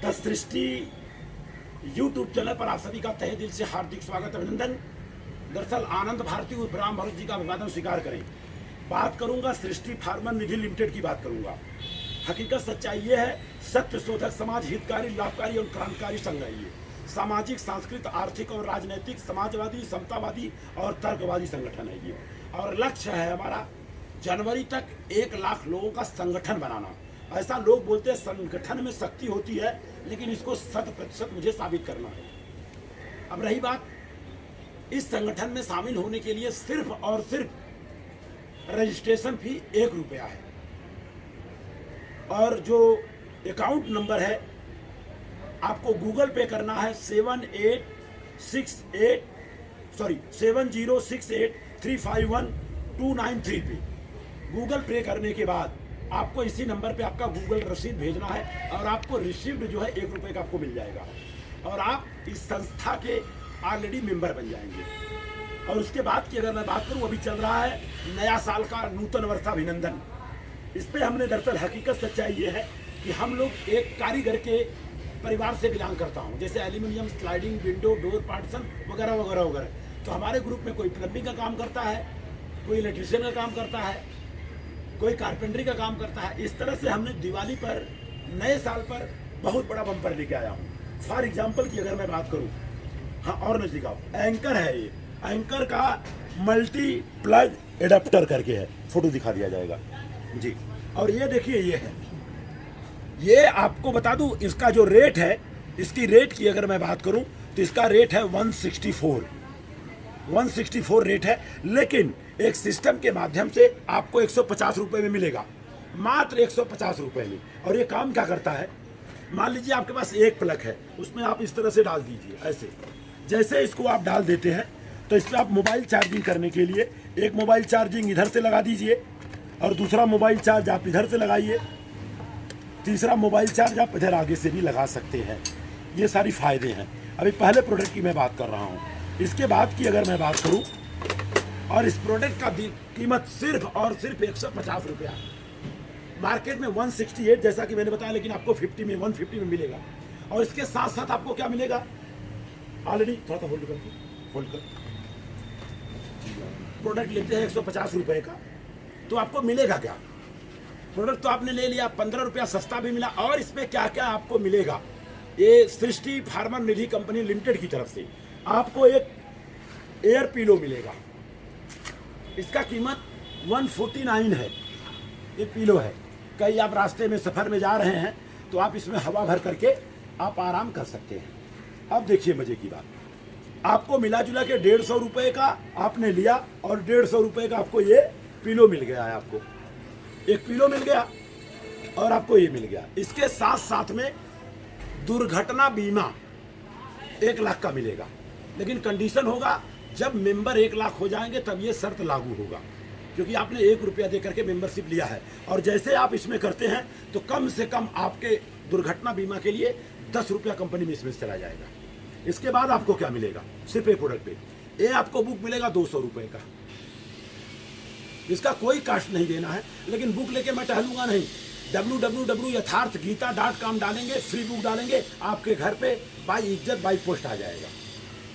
The Srishti YouTube channel पर आप सभी का तहे दिल से हार्दिक स्वागत अभिनंदन। दरअसल आनंद भारती उर्फ राम भरत जी का अभिवादन स्वीकार करें। बात करूंगा सृष्टि फार्मा निधि लिमिटेड की बात करूंगा। हकीकत सच्चाई ये है, सत्य शोधक, समाज हितकारी, लाभकारी और क्रांतिकारी संघ है। ये सामाजिक, सांस्कृतिक, आर्थिक और राजनीतिक, समाजवादी, समतावादी और तर्कवादी संगठन है ये। और लक्ष्य है हमारा जनवरी तक 1 लाख लोगों का संगठन बनाना। ऐसा लोग बोलते हैं संगठन में शक्ति होती है, लेकिन इसको 100% मुझे साबित करना है। अब रही बात, इस संगठन में शामिल होने के लिए सिर्फ और सिर्फ रजिस्ट्रेशन फी 1 रुपया है। और जो अकाउंट नंबर है आपको गूगल पे करना है 7068 पे। गूगल पे करने के बाद आपको इसी नंबर पे आपका गूगल रसीद भेजना है और आपको रिसीव्ड जो है 1 रुपये का आपको मिल जाएगा और आप इस संस्था के ऑलरेडी मेंबर बन जाएंगे। और उसके बाद की अगर मैं बात करूं, अभी चल रहा है नया साल का नूतन वर्षाभिनंदन। इस पे हमने दरअसल हकीकत सच्चाई ये है कि हम लोग एक कारीगर के परिवार से बिलोंग करता हूँ, जैसे aluminium, sliding, window, door, partition वगैरह वगैरह वगैरह। तो हमारे ग्रुप में कोई प्लम्बिंग का काम करता है, कोई इलेक्ट्रिशियन का काम करता है, कोई कारपेंटरी का काम करता है। इस तरह से हमने दिवाली पर, नए साल पर बहुत बड़ा बम्पर लेके आया हूँ। फॉर एग्जाम्पल की अगर मैं बात करूँ, हाँ और नजदीक आओ, एंकर है ये। एंकर का मल्टी प्लग एडाप्टर करके है, फोटो दिखा दिया जाएगा जी। और ये देखिए, ये है, ये आपको बता दूं इसका जो रेट है, इसकी रेट की अगर मैं बात करूं तो इसका रेट है 164 रेट है। लेकिन एक सिस्टम के माध्यम से आपको 150 रुपये में मिलेगा, मात्र 150 रुपये में। और ये काम क्या करता है, मान लीजिए आपके पास एक प्लग है, उसमें आप इस तरह से डाल दीजिए। ऐसे जैसे इसको आप डाल देते हैं तो इस पर आप मोबाइल चार्जिंग करने के लिए एक मोबाइल चार्जिंग इधर से लगा दीजिए और दूसरा मोबाइल चार्ज आप इधर से लगाइए, तीसरा मोबाइल चार्ज आप इधर आगे से भी लगा सकते हैं। ये सारी फायदे हैं। अभी पहले प्रोडक्ट की मैं बात कर रहा हूँ। इसके बाद की अगर मैं बात करूँ, और इस प्रोडक्ट का कीमत सिर्फ और सिर्फ 150 रुपया। मार्केट में 168 जैसा कि मैंने बताया, लेकिन आपको 150 में मिलेगा। और इसके साथ साथ आपको क्या मिलेगा, ऑलरेडी थोड़ा सा होल्ड कर, प्रोडक्ट लेते हैं 150 रुपये का, तो आपको मिलेगा क्या? प्रोडक्ट तो आपने ले लिया, 15 रुपया सस्ता भी मिला। और इसमें क्या क्या आपको मिलेगा, ये सृष्टि फार्मा निधि कंपनी लिमिटेड की तरफ से आपको एक एयर पिलो मिलेगा। इसका कीमत 149 है। ये पिलो है, कहीं आप रास्ते में सफ़र में जा रहे हैं तो आप इसमें हवा भर करके आप आराम कर सकते हैं। अब देखिए मजे की बात, आपको मिला जुला के 150 रुपये का आपने लिया और 150 रुपये का आपको ये पिलो मिल गया है। आपको एक पिलो मिल गया और आपको ये मिल गया। इसके साथ साथ में दुर्घटना बीमा 1 लाख का मिलेगा, लेकिन कंडीशन होगा जब मेंबर 1 लाख हो जाएंगे तब ये शर्त लागू होगा, क्योंकि आपने 1 रुपया दे करके मेंबरशिप लिया है। और जैसे आप इसमें करते हैं तो कम से कम आपके दुर्घटना बीमा के लिए 10 रुपया कंपनी में इसमें चला जाएगा। इसके बाद आपको क्या मिलेगा, सिर्फ एक प्रोडक्ट पे ये आपको बुक मिलेगा 200 रुपये का। इसका कोई कास्ट नहीं देना है, लेकिन बुक लेके मैं टहलूंगा नहीं। www.यथार्थगीता.com डालेंगे, फ्री बुक डालेंगे, आपके घर पे बाई इज्जत बाई पोस्ट आ जाएगा।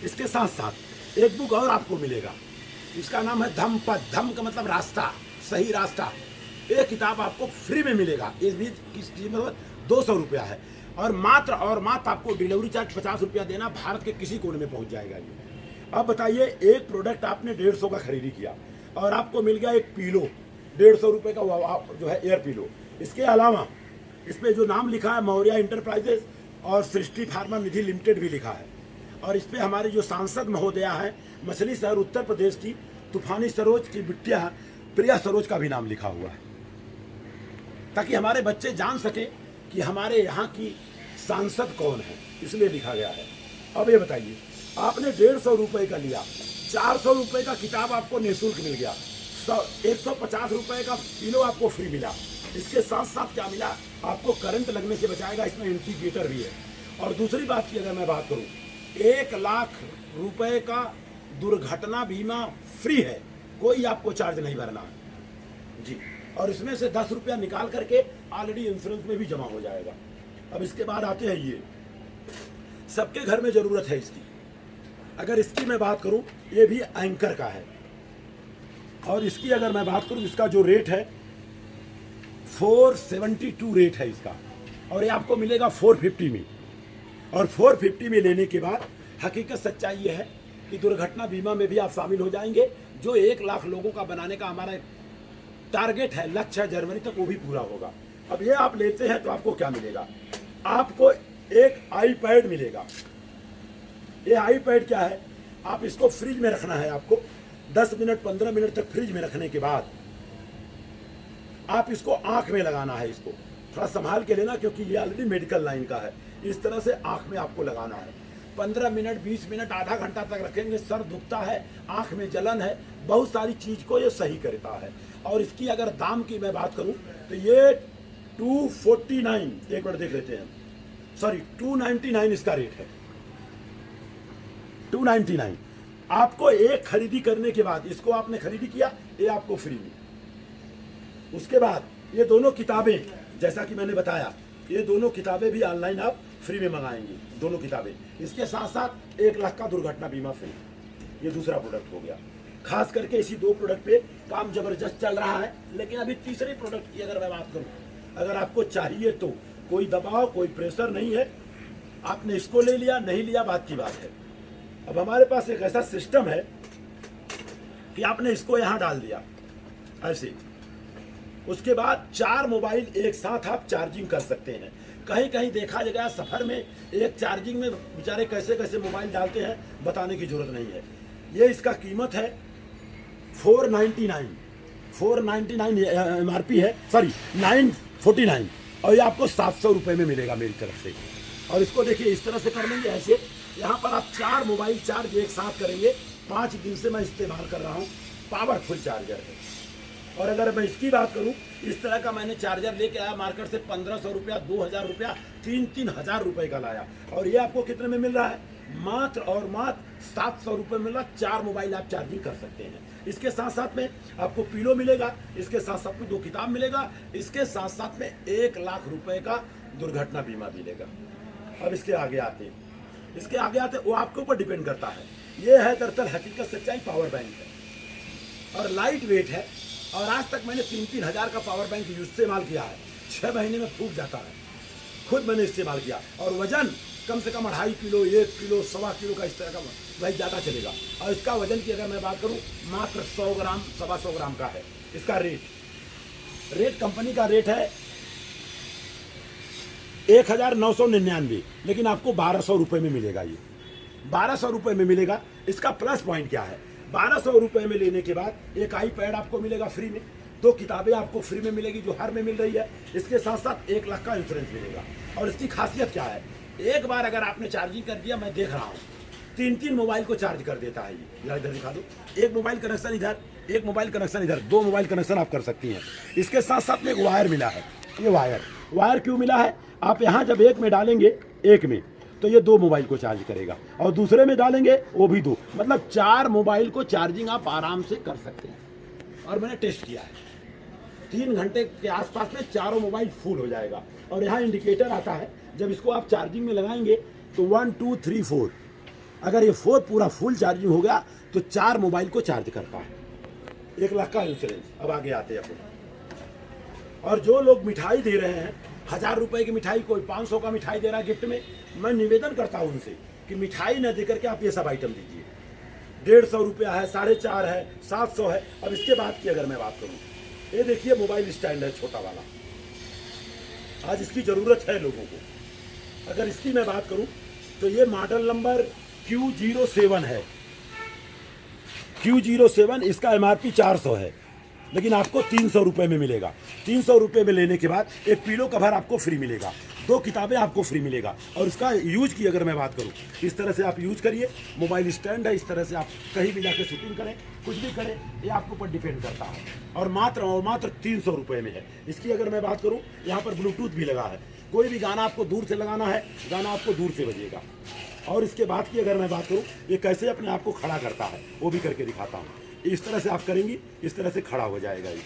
इसके साथ साथ एक बुक और आपको मिलेगा, इसका नाम है धम्म पद। धम्म का मतलब रास्ता, सही रास्ता। एक किताब आपको फ्री में मिलेगा। इस भी कीमत 200 रुपया है और मात्र आपको डिलीवरी चार्ज 50 रुपया देना, भारत के किसी कोने में पहुंच जाएगा ये। अब बताइए, एक प्रोडक्ट आपने 150 का खरीदी किया और आपको मिल गया एक पिलो 150 रुपये का जो है एयर पिलो। इसके अलावा इस पर जो नाम लिखा है मौर्य इंटरप्राइजेस और सृष्टि फार्मा निधि लिमिटेड भी लिखा है। और इस पर हमारे जो सांसद महोदया है मछली शहर उत्तर प्रदेश की तूफानी सरोज की बिटिया प्रिया सरोज का भी नाम लिखा हुआ है, ताकि हमारे बच्चे जान सके कि हमारे यहाँ की सांसद कौन है, इसलिए लिखा गया है। अब ये बताइए, आपने 150 रुपये का लिया, 400 रुपये का किताब आपको निःशुल्क मिल गया, 150 रुपये का पिलो आपको फ्री मिला। इसके साथ साथ क्या मिला, आपको करंट लगने से बचाएगा, इसमें इंडिकेटर भी है। और दूसरी बात की अगर मैं बात करूं, 1 लाख रुपए का दुर्घटना बीमा फ्री है, कोई आपको चार्ज नहीं भरना है जी। और इसमें से 10 रुपया निकाल करके ऑलरेडी इंश्योरेंस में भी जमा हो जाएगा। अब इसके बाद आते हैं ये, सबके घर में ज़रूरत है इसकी। अगर इसकी मैं बात करूं, ये भी एंकर का है, और इसकी अगर मैं बात करूं, इसका जो रेट है 472 रेट है इसका, और ये आपको मिलेगा 450 में। और 450 में लेने के बाद हकीकत सच्चाई ये है कि दुर्घटना बीमा में भी आप शामिल हो जाएंगे। जो 1 लाख लोगों का बनाने का हमारा टारगेट है, लक्ष्य है, जनवरी तक, वो भी पूरा होगा। अब ये आप लेते हैं तो आपको क्या मिलेगा? आपको एक आईपैड मिलेगा। ये आईपैड क्या है? आप इसको फ्रिज में रखना है आपको। 10 मिनट 15 मिनट तक फ्रिज में रखने के बाद आप इसको आंख में लगाना है। इसको थोड़ा संभाल के लेना, क्योंकि ये ऑलरेडी मेडिकल लाइन का है। इस तरह से आंख में आपको लगाना है। 15 मिनट 20 मिनट आधा घंटा तक रखेंगे। सर दुखता है, आंख में जलन है, बहुत सारी चीज को ये सही करता है। और इसकी अगर दाम की मैं बात करूं तो ये 249, एक बार देख लेते हैं, सॉरी 299 इसका रेट है। 299 आपको एक खरीदी करने के बाद, इसको आपने खरीदी किया, ये आपको फ्री में। उसके बाद ये दोनों किताबें, जैसा कि मैंने बताया, ये दोनों किताबें भी ऑनलाइन आप फ्री में मंगाएंगे, दोनों किताबें। इसके साथ साथ 1 लाख का दुर्घटना बीमा फ्री। ये दूसरा प्रोडक्ट हो गया। खास करके इसी 2 प्रोडक्ट पे काम जबरदस्त चल रहा है। लेकिन अभी तीसरे प्रोडक्ट की अगर मैं बात करूं, अगर आपको चाहिए तो कोई दबाव, कोई प्रेशर नहीं है। आपने इसको ले लिया, नहीं लिया, बात की बात है। अब हमारे पास एक ऐसा सिस्टम है कि आपने इसको यहां डाल दिया ऐसे, उसके बाद 4 मोबाइल एक साथ आप चार्जिंग कर सकते हैं। कहीं कहीं देखा जाएगा सफर में एक चार्जिंग में बेचारे कैसे कैसे मोबाइल डालते हैं, बताने की जरूरत नहीं है। ये इसका कीमत है 499 MRP है, सॉरी 949, और ये आपको 700 रुपये में मिलेगा मेरी तरफ से। और इसको देखिए इस तरह से कर लेंगे ऐसे, यहाँ पर आप 4 मोबाइल चार्ज एक साथ करेंगे। 5 दिन से मैं इस्तेमाल कर रहा हूँ, पावरफुल चार्जर है। और अगर मैं इसकी बात करूं, इस तरह का मैंने चार्जर लेके आया मार्केट से 1500 रुपया, 2000 रुपया, 3-3000 रुपए का लाया, और ये आपको कितने में मिल रहा है? मात्र और मात्र 700 रुपये मिल रहा। 4 मोबाइल आप चार्जिंग कर सकते हैं। इसके साथ साथ में आपको पिलो मिलेगा, इसके साथ साथ में 2 किताब मिलेगा, इसके साथ साथ में 1 लाख रुपए का दुर्घटना बीमा मिलेगा। अब इसके आगे आते वो आपके ऊपर डिपेंड करता है। ये है दरअसल हकीकत सच्चाई पावर बैंक है, और लाइट वेट है। और आज तक मैंने 3-3 हज़ार का पावर बैंक इस्तेमाल किया है। 6 महीने में फूक जाता है। खुद मैंने इस्तेमाल किया, और वजन कम से कम 2.5 किलो, 1 किलो, 1.25 किलो का इस तरह का वही ज़्यादा चलेगा। और इसका वजन की अगर मैं बात करूं, मात्र 100 ग्राम, 125 ग्राम का है इसका रेट। कंपनी का रेट है 1999, लेकिन आपको 1200 रुपये में मिलेगा। ये 1200 रुपये में मिलेगा। इसका प्लस पॉइंट क्या है? 1200 रुपये में लेने के बाद एक आईपैड आपको मिलेगा फ्री में, 2 किताबें आपको फ्री में मिलेगी जो हर में मिल रही है। इसके साथ साथ 1 लाख का इंश्योरेंस मिलेगा। और इसकी खासियत क्या है? एक बार अगर आपने चार्जिंग कर दिया, मैं देख रहा हूँ 3-3 मोबाइल को चार्ज कर देता है। ये इधर दिखा दो, 1 मोबाइल कनेक्शन इधर, 1 मोबाइल कनेक्शन इधर, 2 मोबाइल कनेक्शन आप कर सकती हैं। इसके साथ साथ में एक वायर मिला है। ये वायर क्यों मिला है? आप यहाँ जब एक में डालेंगे, एक में, तो ये 2 मोबाइल को चार्ज करेगा, और दूसरे में डालेंगे वो भी 2, मतलब 4 मोबाइल को चार्जिंग आप आराम से कर सकते हैं। और मैंने टेस्ट किया है, 3 घंटे के आसपास में चारों मोबाइल फुल हो जाएगा। और यहाँ इंडिकेटर आता है, जब इसको आप चार्जिंग में लगाएंगे तो 1 2 3 4, अगर ये 4 पूरा फुल चार्जिंग हो गया तो 4 मोबाइल को चार्ज करता है। 1 लाख का इंश्योरेंस। अब आगे आते हैं अपन। और जो लोग मिठाई दे रहे हैं, 1000 रुपए की मिठाई, कोई 500 का मिठाई दे रहा है गिफ्ट में, मैं निवेदन करता हूं उनसे कि मिठाई न देकर के आप ये सब आइटम दीजिए। 150 रुपया है, 450 है, 700 है। अब इसके बाद की अगर मैं बात करूं, ये देखिए मोबाइल स्टैंड है छोटा वाला, आज इसकी जरूरत है लोगों को। अगर इसकी मैं बात करूं तो ये मॉडल नंबर Q07 है। Q07, इसका MRP 400 है, लेकिन आपको 300 रुपये में मिलेगा। 300 रुपये में लेने के बाद एक पिलो कवर आपको फ्री मिलेगा, 2 किताबें आपको फ्री मिलेगा। और इसका यूज की अगर मैं बात करूं, इस तरह से आप यूज करिए। मोबाइल स्टैंड है, इस तरह से आप कहीं भी जाकर शूटिंग करें, कुछ भी करें, ये आपके ऊपर डिपेंड करता है। और मात्र 300 रुपये में है। इसकी अगर मैं बात करूँ, यहाँ पर ब्लूटूथ भी लगा है। कोई भी गाना आपको दूर से लगाना है, गाना आपको दूर से बजेगा। और इसके बाद की अगर मैं बात करूँ, ये कैसे अपने आप को खड़ा करता है वो भी करके दिखाता हूँ। इस तरह से आप करेंगी, इस तरह से खड़ा हो जाएगा ये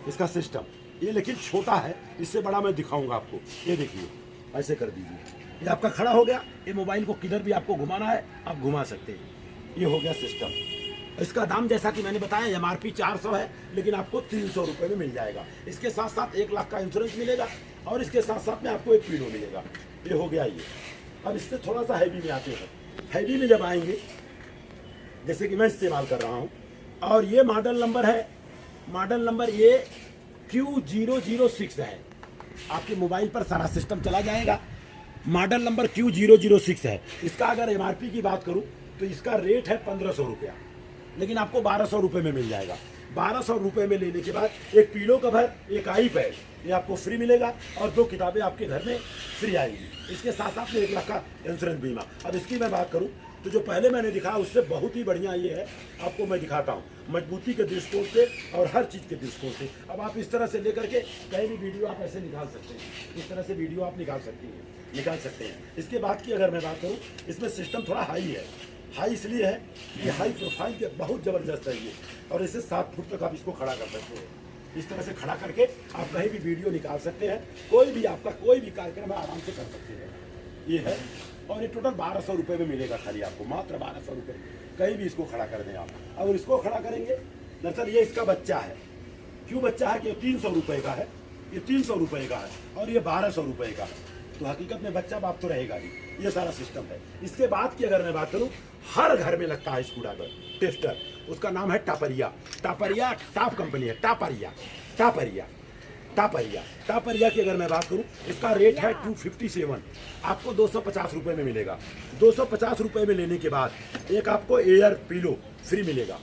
इसका सिस्टम। ये लेकिन छोटा है, इससे बड़ा मैं दिखाऊंगा आपको। ये देखिए, ऐसे कर दीजिए, ये आपका खड़ा हो गया। ये मोबाइल को किधर भी आपको घुमाना है आप घुमा सकते हैं। ये हो गया सिस्टम। इसका दाम जैसा कि मैंने बताया MRP 400 है, लेकिन आपको 300 रुपये में मिल जाएगा। इसके साथ साथ 1 लाख का इंश्योरेंस मिलेगा और इसके साथ साथ में आपको एक पिलो मिलेगा। ये हो गया ये। अब इससे थोड़ा सा हैवी में आते हैं। हैवी में जब आएंगे, जैसे कि मैं इस्तेमाल कर रहा हूँ, और ये मॉडल नंबर है, मॉडल नंबर ये Q006 है। आपके मोबाइल पर सारा सिस्टम चला जाएगा। मॉडल नंबर Q006 है। इसका अगर MRP की बात करूं तो इसका रेट है 1500 रुपया, लेकिन आपको 1200 रुपये में मिल जाएगा। 1200 रुपये में लेने के बाद एक पिलो कवर, एक आई पैड, ये आपको फ्री मिलेगा और 2 किताबें आपके घर में फ्री आएंगी। इसके साथ साथ में 1 लाख का इंश्योरेंस बीमा। अब इसकी मैं बात करूं तो जो पहले मैंने दिखाया उससे बहुत ही बढ़िया ये है। आपको मैं दिखाता हूँ मजबूती के दृष्टिकोण से और हर चीज़ के दृष्टिकोण से। अब आप इस तरह से लेकर के कहीं भी वीडियो आप ऐसे निकाल सकते हैं। इस तरह से वीडियो आप निकाल सकते हैं। इसके बाद की अगर मैं बात करूँ, इसमें सिस्टम थोड़ा हाई है। हाई इसलिए है कि हाई प्रोफाइल के बहुत ज़बरदस्त है ये, और इसे 7 फुट तक आप इसको खड़ा कर सकते हैं। इस तरह से खड़ा करके आप कहीं भी वीडियो निकाल सकते हैं। कोई भी आपका कोई भी कार्यक्रम आराम से कर सकते हैं। ये है, और ये टोटल 1200 रुपये में मिलेगा खाली आपको, मात्र 1200 रुपये। कहीं भी इसको खड़ा कर दें आप। अगर इसको खड़ा करेंगे, दरअसल ये इसका बच्चा है। क्यों बच्चा है कि ये 300 रुपये का है, ये 300 रुपये का है और ये 1200 रुपये का है। तो हकीकत में बच्चा बाप तो रहेगा ही। ये सारा सिस्टम है। इसके बाद की अगर मैं बात करूं, हर घर में लगता है स्क्रूड्राइवर टेस्टर। उसका नाम है टापरिया। टापरिया टॉप कंपनी है। टापरिया की अगर मैं बात करूं, इसका रेट है 257। आपको 250 रुपये में मिलेगा। 250 रुपये में लेने के बाद एक आपको एयर पिलो फ्री मिलेगा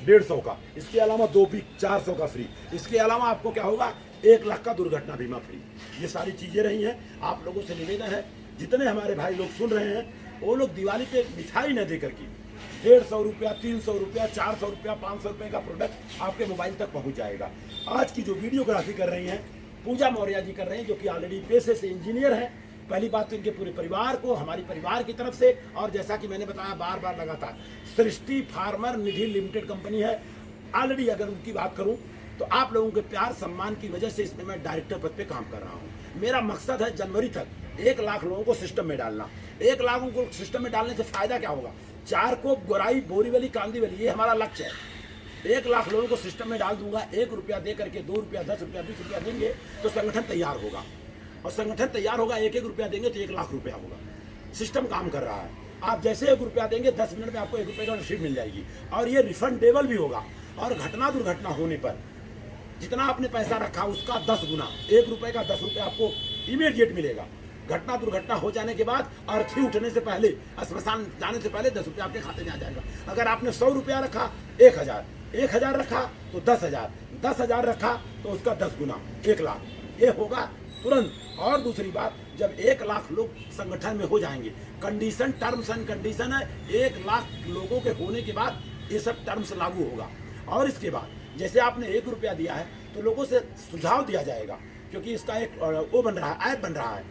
150 का। इसके अलावा 2 पीस 400 का फ्री। इसके अलावा आपको क्या होगा, 1 लाख का दुर्घटना बीमा फ्री। ये सारी चीजें रही हैं। आप लोगों से निवेदन है, जितने हमारे भाई लोग सुन रहे हैं, वो लोग दिवाली पे मिठाई न दे करके 150 रुपया, 300 रुपया, 400 रुपया, 500 रुपये का प्रोडक्ट आपके मोबाइल तक पहुंच जाएगा। आज की जो वीडियोग्राफी कर रही हैं पूजा मौर्य जी कर रहे हैं, जो कि ऑलरेडी पेशे से इंजीनियर हैं। पहली बात तो इनके पूरे परिवार को, हमारी परिवार की तरफ से, और जैसा कि मैंने बताया बार बार लगातार, सृष्टि फार्मर निधि लिमिटेड कंपनी है। ऑलरेडी अगर उनकी बात करूं तो आप लोगों के प्यार सम्मान की वजह से इसमें मैं डायरेक्टर पद पे काम कर रहा हूं। मेरा मकसद है जनवरी तक 1 लाख लोगों को सिस्टम में डालना। 1 लाख को सिस्टम में डालने से फायदा क्या होगा, 4 को गोराई, बोरीवली, कांदीवली, ये हमारा लक्ष्य है। 1 लाख लोगों को सिस्टम में डाल दूंगा। 1 रुपया दे करके 2 रुपया, 10 रुपया, 20 रुपया देंगे तो संगठन तैयार होगा, और संगठन तैयार होगा। 1-1 रुपया देंगे तो 1 लाख रुपया होगा। सिस्टम काम कर रहा है। आप जैसे 1 रुपया देंगे 10 मिनट में आपको 1 रुपये का रसीद मिल जाएगी, और ये रिफंडेबल भी होगा। और घटना दुर्घटना होने पर जितना आपने पैसा रखा उसका 10 गुना, 1 रुपये का 10 रुपये आपको इमीडिएट मिलेगा। घटना दुर्घटना हो जाने के बाद, अर्थी उठने से पहले, स्मशान जाने से पहले 10 रुपया आपके खाते में आ जाएगा। अगर आपने 100 रुपया रखा 1000, 1000 रखा तो 10,000, 10,000 रखा तो उसका 10 गुना 1 लाख, ये होगा तुरंत। और दूसरी बात, जब 1 लाख लोग संगठन में हो जाएंगे, कंडीशन, टर्म्स एंड कंडीशन है, 1 लाख लोगों के होने के बाद ये सब टर्म्स लागू होगा। और इसके बाद जैसे आपने 1 रुपया दिया है तो लोगों से सुझाव दिया जाएगा, क्योंकि इसका एक वो बन रहा है, ऐप बन रहा है।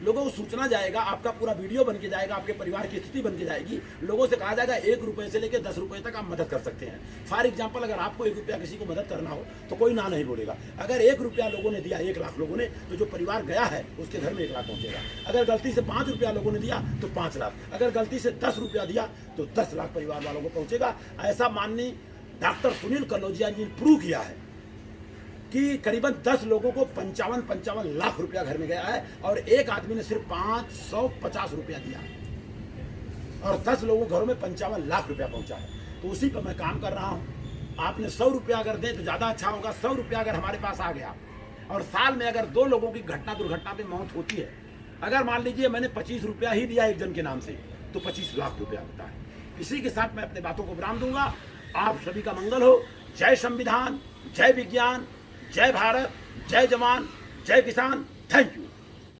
लोगों को सूचना जाएगा, आपका पूरा वीडियो बन के जाएगा, आपके परिवार की स्थिति बन के जाएगी। लोगों से कहा जाएगा 1 रुपये से लेकर 10 रुपये तक आप मदद कर सकते हैं। फॉर एग्जाम्पल, अगर आपको 1 रुपया किसी को मदद करना हो तो कोई ना नहीं बोलेगा। अगर 1 रुपया लोगों ने दिया, 1 लाख लोगों ने, तो जो परिवार गया है उसके घर में 1 लाख पहुंचेगा। अगर गलती से 5 रुपया लोगों ने दिया तो 5 लाख, अगर गलती से 10 रुपया दिया तो 10 लाख परिवार वालों को पहुंचेगा। ऐसा माननीय डॉक्टर सुनील कनौजिया जी ने प्रूव किया है कि करीबन 10 लोगों को 55 लाख रुपया घर में गया है, और एक आदमी ने सिर्फ 550 रुपया दिया, और 10 लोगों के घरों में 55 लाख रुपया पहुंचा है। तो उसी पर मैं काम कर रहा हूं। आपने 100 रुपया अगर दें तो ज़्यादा अच्छा होगा। 100 रुपया अगर हमारे पास आ गया, और साल में अगर 2 लोगों की घटना दुर्घटना में मौत होती है, अगर मान लीजिए मैंने 25 रुपया ही दिया एक जन के नाम से, तो 25 लाख रुपया होता है। इसी के साथ मैं अपने बातों को विराम दूंगा। आप सभी का मंगल हो। जय संविधान, जय विज्ञान, जय भारत, जय जवान, जय किसान। Thank you.